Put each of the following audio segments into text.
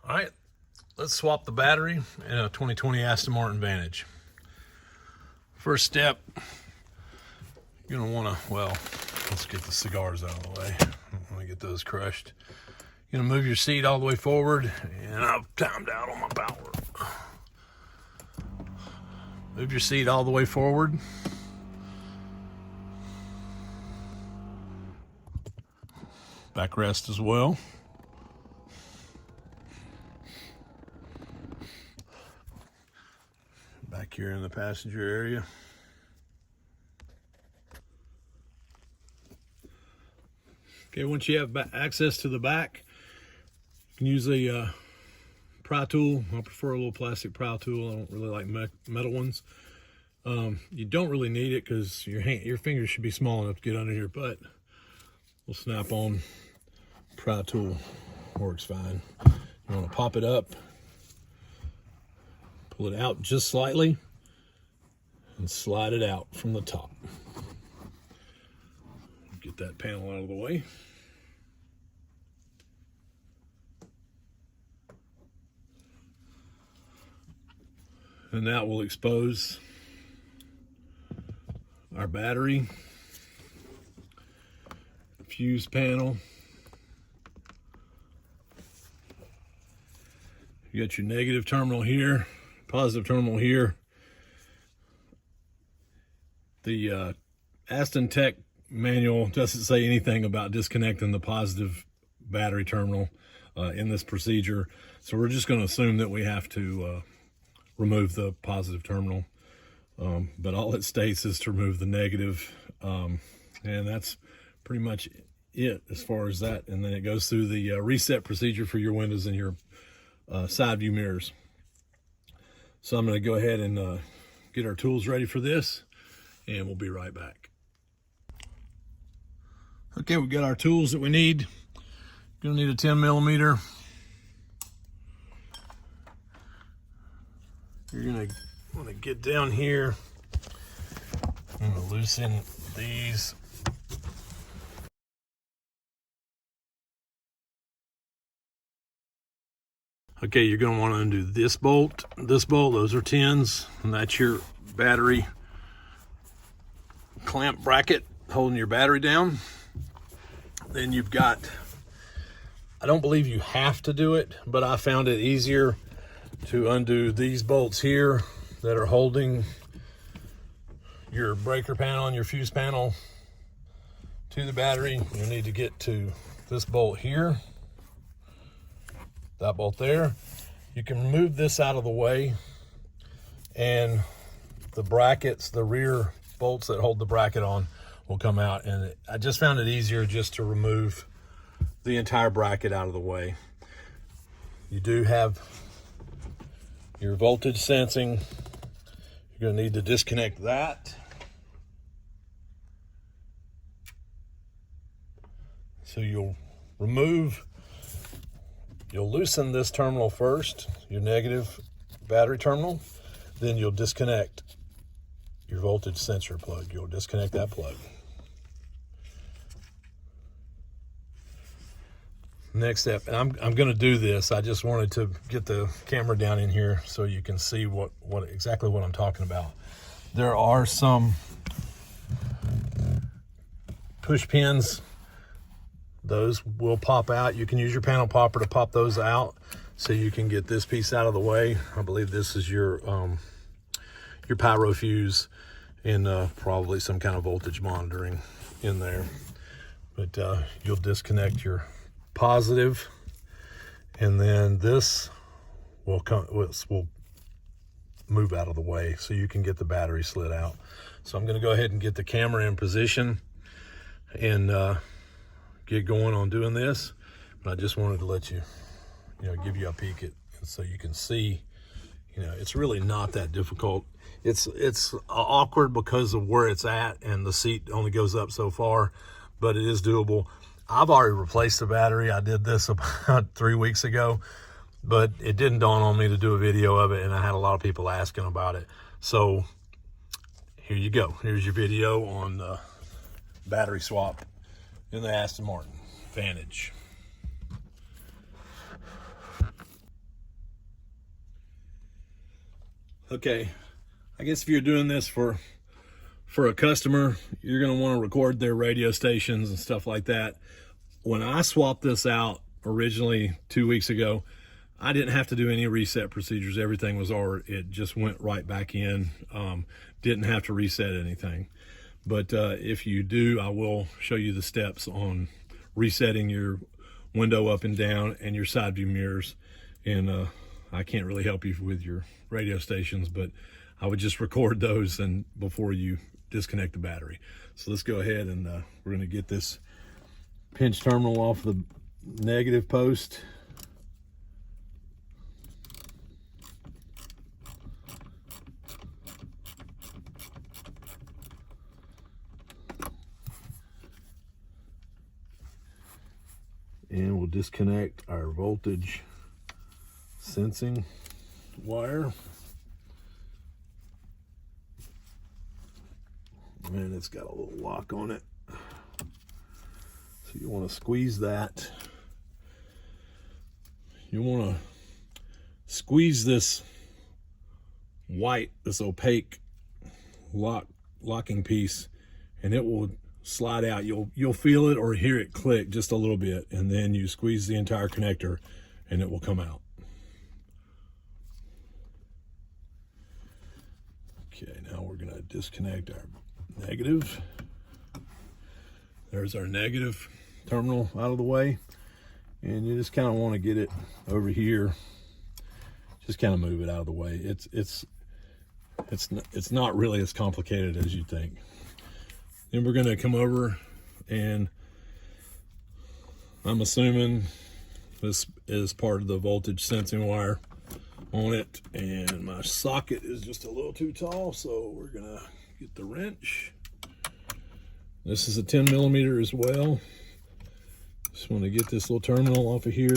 All right, let's swap the battery in a 2020 Aston Martin Vantage. First step, you're gonna wanna, well, let's get the cigars out of the way. I don't wanna get those crushed. You're gonna move your seat all the way forward, and I've timed out on my power. Move your seat all the way forward. Backrest as well. Back here in the passenger area. Okay, once you have access to the back, you can use a pry tool. I prefer a little plastic pry tool. I don't really like metal ones. You don't really need it because your fingers should be small enough to get under here, but we'll snap on pry tool, works fine. You want to pop it up, pull it out just slightly, and slide it out from the top. Get that panel out of the way. And that will expose our battery, fuse panel. You got your negative terminal here, positive terminal here. The Aston Tech manual doesn't say anything about disconnecting the positive battery terminal in this procedure. So we're just going to assume that we have to remove the positive terminal. But all it states is to remove the negative. And that's pretty much it as far as that. And then it goes through the reset procedure for your windows and your side view mirrors. So I'm going to go ahead and get our tools ready for this, and we'll be right back. Okay, we've got our tools that we need. You're gonna need a 10 millimeter. You're gonna wanna get down here. I'm gonna loosen these. Okay, you're gonna wanna undo this bolt, those are 10s, and that's your battery clamp bracket holding your battery down. Then you've got, I don't believe you have to do it, but I found it easier to undo these bolts here that are holding your breaker panel and your fuse panel to the battery. You need to get to this bolt here, that bolt there. You can move this out of the way, and the brackets, the rear bolts that hold the bracket on, will come out. And I just found it easier just to remove the entire bracket out of the way. You do have your voltage sensing. You're gonna need to disconnect that. So you'll loosen this terminal first, your negative battery terminal, then you'll disconnect your voltage sensor plug. You'll disconnect that plug. Next step, and I'm going to do this. I just wanted to get the camera down in here so you can see what exactly what I'm talking about. There are some push pins. Those will pop out. You can use your panel popper to pop those out so you can get this piece out of the way. I believe this is your pyro fuse and probably some kind of voltage monitoring in there. But you'll disconnect your positive, and then this will move out of the way so you can get the battery slid out. So I'm going to go ahead and get the camera in position and get going on doing this. But I just wanted to let you, give you a peek at, so you can see, it's really not that difficult. It's awkward because of where it's at, and the seat only goes up so far, but it is doable. I've already replaced the battery. I did this about 3 weeks ago, but it didn't dawn on me to do a video of it, and I had a lot of people asking about it. So here you go. Here's your video on the battery swap in the Aston Martin Vantage. Okay, I guess if you're doing this for a customer, you're going to want to record their radio stations and stuff like that. When I swapped this out originally 2 weeks ago, I didn't have to do any reset procedures. Everything was already, it just went right back in. Didn't have to reset anything. But if you do, I will show you the steps on resetting your window up and down and your side view mirrors. And I can't really help you with your radio stations, but I would just record those and before you disconnect the battery. So let's go ahead and we're going to get this pinch terminal off the negative post. And we'll disconnect our voltage sensing wire. And it's got a little lock on it. So you want to squeeze that. You want to squeeze this white, this opaque locking piece, and it will slide out. You'll feel it or hear it click just a little bit, and then you squeeze the entire connector and it will come out. Okay, now we're going to disconnect our negative. There's our negative terminal out of the way, and you just kind of want to get it over here. Just kind of move it out of the way. It's not really as complicated as you think. Then we're going to come over, and I'm assuming this is part of the voltage sensing wire on it, and my socket is just a little too tall, so we're going to get the wrench. This is a 10 millimeter as well. Just want to get this little terminal off of here.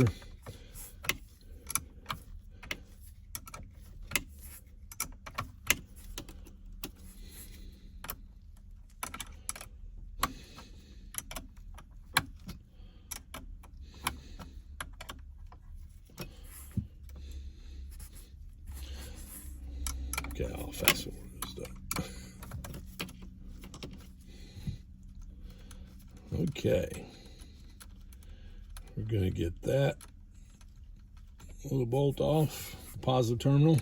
Okay, I'll fast forward this stuff. Okay, we're going to get that little bolt off the positive terminal.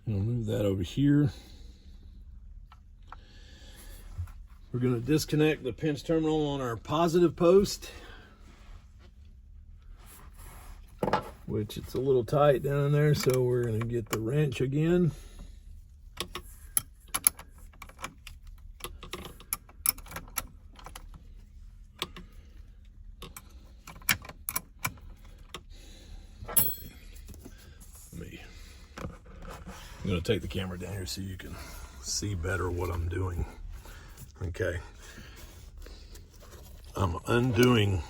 I'm going to move that over here. We're going to disconnect the pinch terminal on our positive post, which it's a little tight down in there, so we're going to get the wrench again. I'm going to take the camera down here so you can see better what I'm doing. Okay. I'm undoing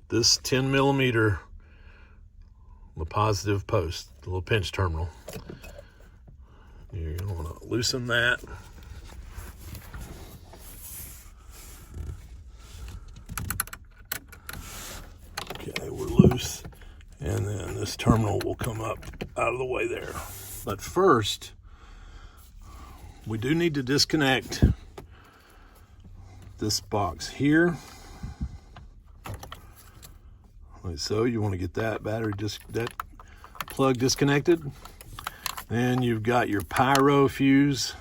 this 10 millimeter, the positive post, the little pinch terminal. You're going to want to loosen that. Okay, we're loose. And then this terminal will come up out of the way there. But first, we do need to disconnect this box here. Like so, you want to get that battery, that plug disconnected. Then you've got your pyro fuse,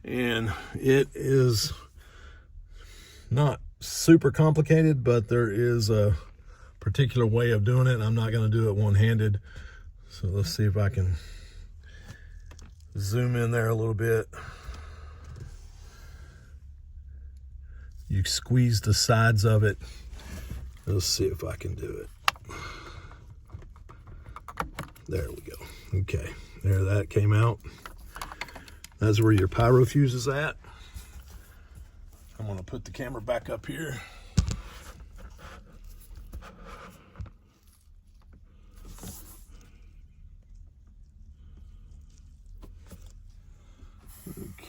and it is not super complicated, but there is a particular way of doing it. I'm not going to do it one-handed. So let's see if I can zoom in there a little bit. You squeeze the sides of it. Let's see if I can do it. There we go. Okay, there that came out. That's where your pyro fuse is at. I'm gonna put the camera back up here.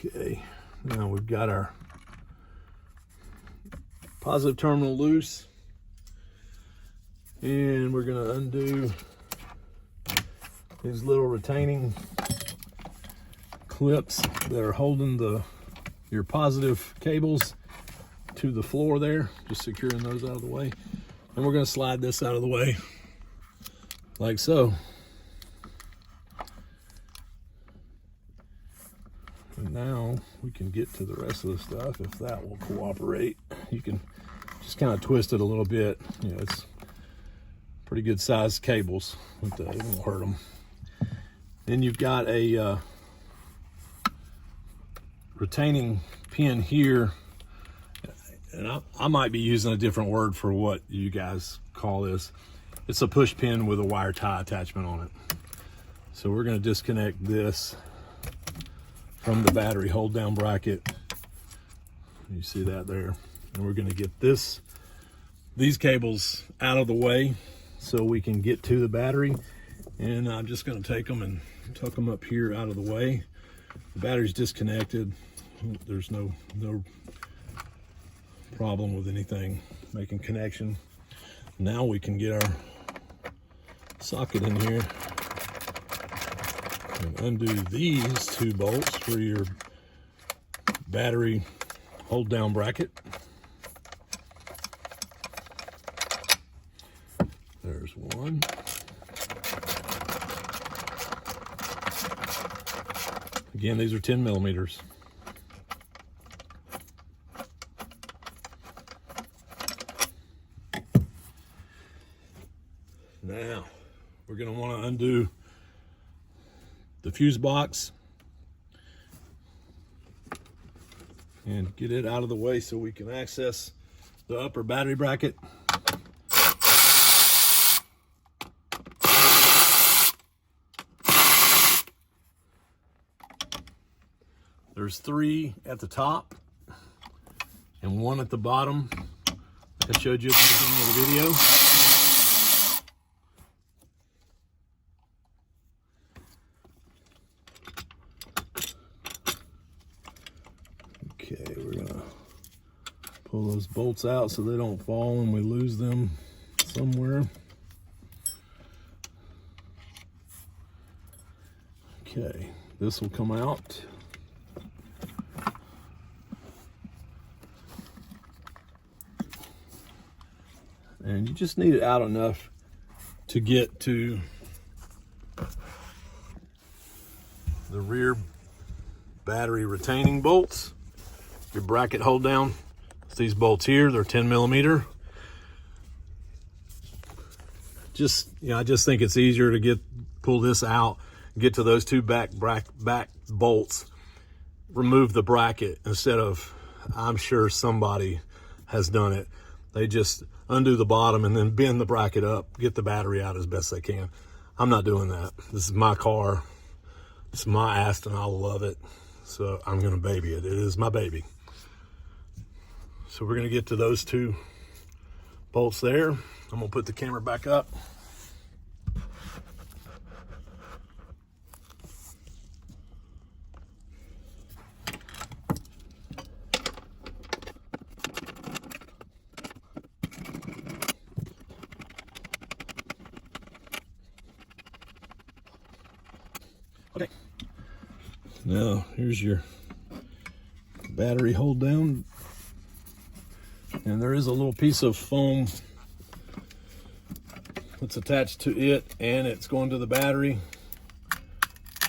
Okay, now we've got our positive terminal loose, and we're going to undo these little retaining clips that are holding your positive cables to the floor there, just securing those out of the way. And we're going to slide this out of the way like so. And now we can get to the rest of the stuff if that will cooperate. You can just kind of twist it a little bit. You know, it's pretty good sized cables. It won't hurt them. Then you've got a retaining pin here. And I might be using a different word for what you guys call this. It's a push pin with a wire tie attachment on it. So we're going to disconnect this from the battery hold down bracket. You see that there. And we're going to get these cables out of the way so we can get to the battery. And I'm just going to take them and tuck them up here out of the way. The battery's disconnected. There's no problem with anything making connection. Now we can get our socket in here and undo these two bolts for your battery hold down bracket. There's one. Again, these are 10 millimeters. Now, we're going to want to undo the fuse box and get it out of the way so we can access the upper battery bracket. There's 3 at the top and 1 at the bottom, like I showed you at the beginning of the video. Okay, we're gonna pull those bolts out so they don't fall and we lose them somewhere. Okay, this will come out. And you just need it out enough to get to the rear battery retaining bolts. Your bracket hold down. It's these bolts here, they're 10 millimeter. I just think it's easier to pull this out, get to those 2 back bolts, remove the bracket instead of, I'm sure somebody has done it. They just undo the bottom and then bend the bracket up, get the battery out as best they can. I'm not doing that. This is my car. It's my Aston. I love it. So I'm going to baby it. It is my baby. So we're going to get to those 2 bolts there. I'm going to put the camera back up. Okay. Now here's your battery hold down. And there is a little piece of foam that's attached to it and it's going to the battery.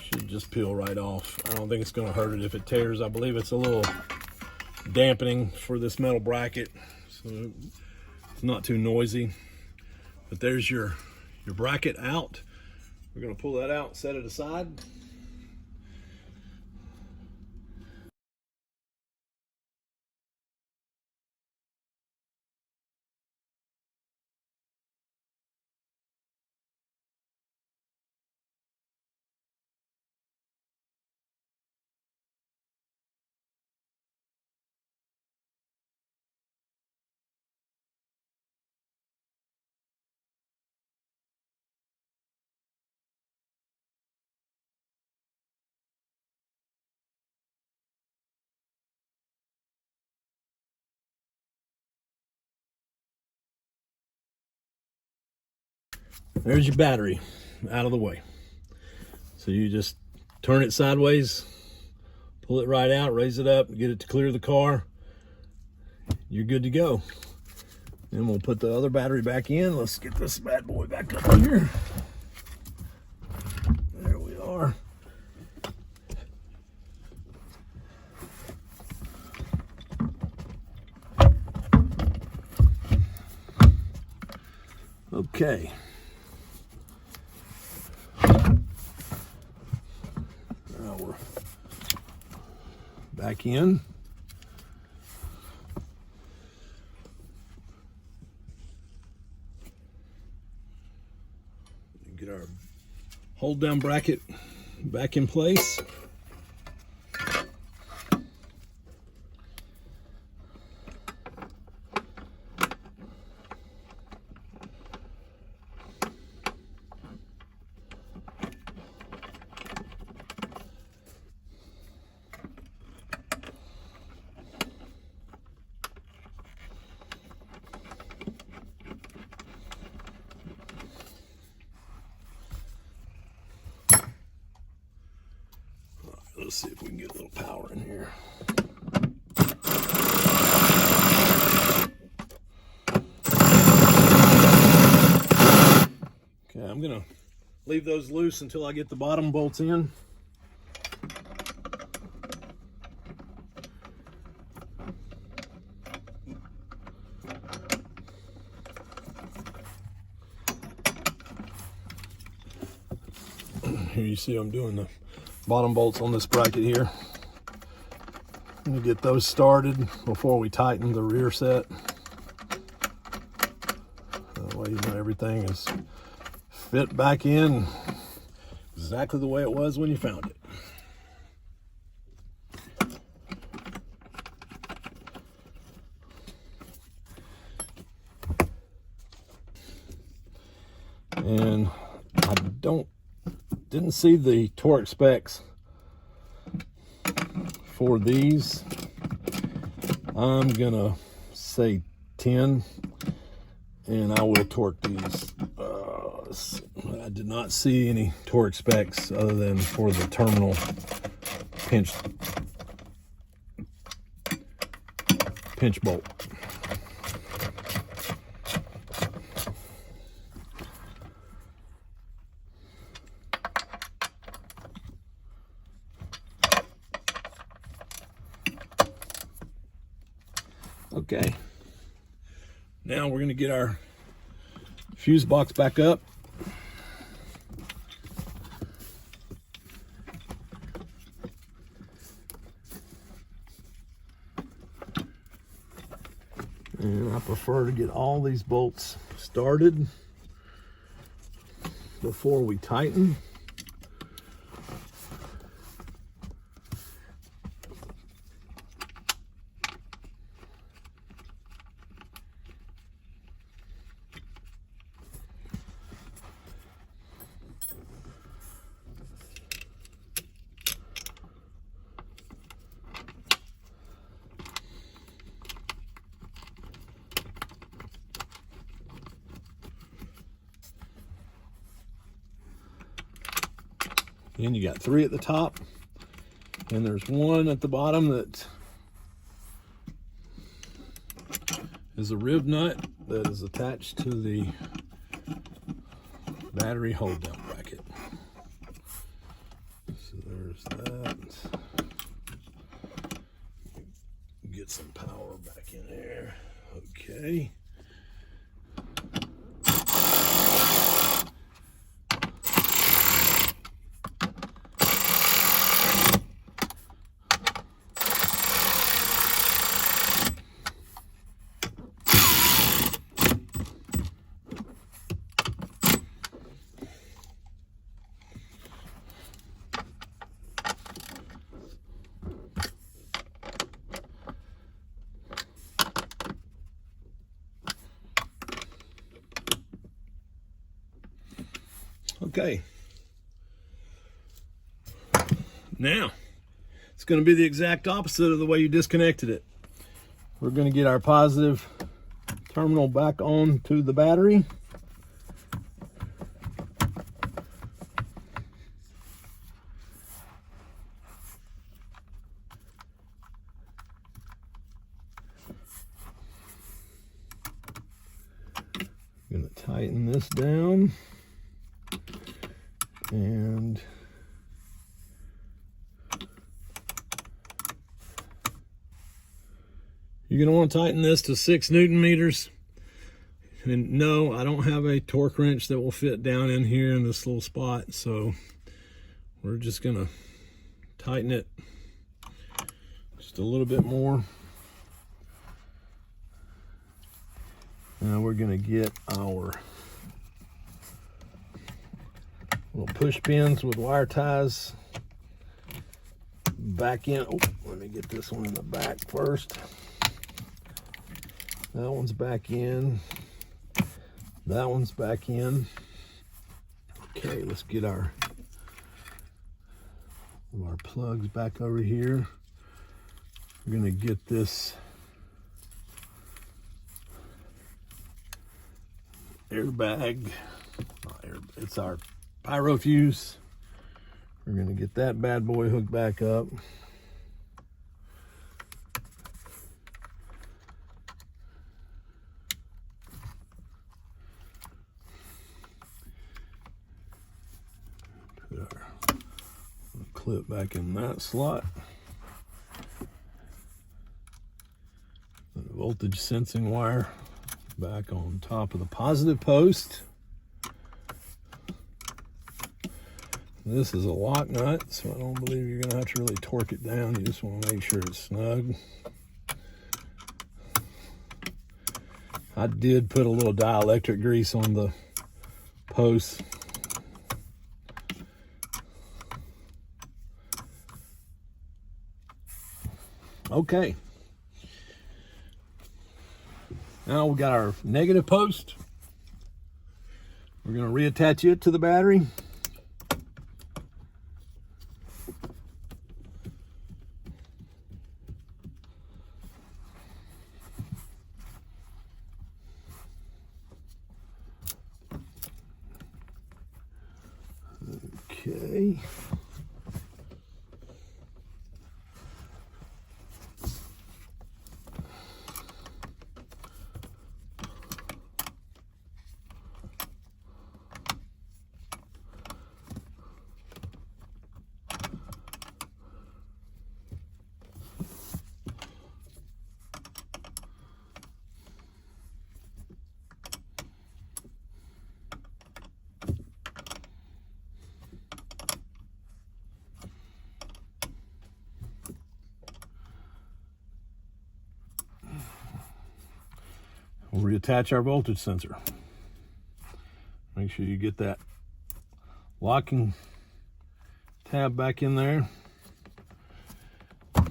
Should just peel right off. I don't think it's going to hurt it if it tears. I believe it's a little dampening for this metal bracket, so it's not too noisy. But there's your bracket out. We're going to pull that out, set it aside. There's your battery out of the way. So you just turn it sideways pull it right out, raise it up, get it to clear the car. You're good to go. Then we'll put the other battery back in. Let's get this bad boy back up here. There we are. Okay. Now we're back in. Get our hold down bracket back in place. Let's see if we can get a little power in here. Okay, I'm gonna leave those loose until I get the bottom bolts in. Here you see I'm doing the bottom bolts on this bracket here. I'm gonna get those started before we tighten the rear set. That way, you know, everything is fit back in exactly the way it was when you found it. And I didn't see the torque specs for these. I'm gonna say 10, and I will torque these. I did not see any torque specs other than for the terminal pinch bolt. Okay, now we're going to get our fuse box back up. And I prefer to get all these bolts started before we tighten. And you got 3 at the top, and there's 1 at the bottom that is a rib nut that is attached to the battery hold down bracket. So there's that. Get some power back in there. Okay. Okay, now it's going to be the exact opposite of the way you disconnected it. We're going to get our positive terminal back on to the battery. tighten this down, and you're going to want to tighten this to 6 Newton meters. And no, I don't have a torque wrench that will fit down in here in this little spot, so we're just going to tighten it just a little bit more. Now we're going to get our little push pins with wire ties back in. Oh, let me get this one in the back first. That one's back in. That one's back in. Okay, let's get our plugs back over here. We're going to get this airbag. It's our pyro fuse. We're going to get that bad boy hooked back up. Put our clip back in that slot. The voltage sensing wire back on top of the positive post. This is a lock nut, so I don't believe you're going to have to really torque it down. You just want to make sure it's snug. I did put a little dielectric grease on the post. Okay. Now we got our negative post. We're going to reattach it to the battery. Okay. We'll reattach our voltage sensor. Make sure you get that locking tab back in there. All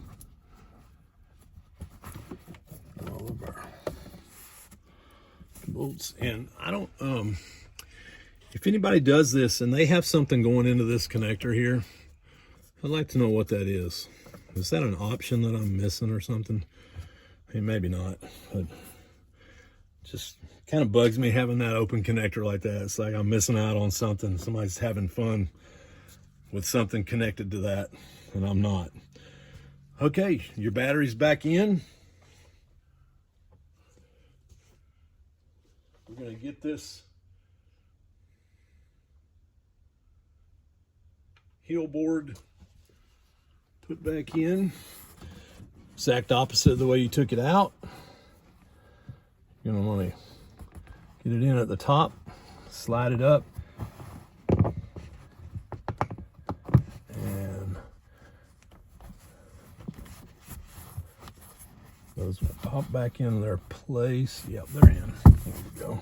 of our bolts. And I don't, if anybody does this and they have something going into this connector here, I'd like to know what that is. Is that an option that I'm missing or something? Hey, maybe not, but just kind of bugs me having that open connector like that. It's like I'm missing out on something. Somebody's having fun with something connected to that, and I'm not. Okay, your battery's back in. We're going to get this heel board put back in. Exact opposite of the way you took it out. You're going to want to get it in at the top, slide it up, and those will pop back in their place. Yep, they're in. There we go.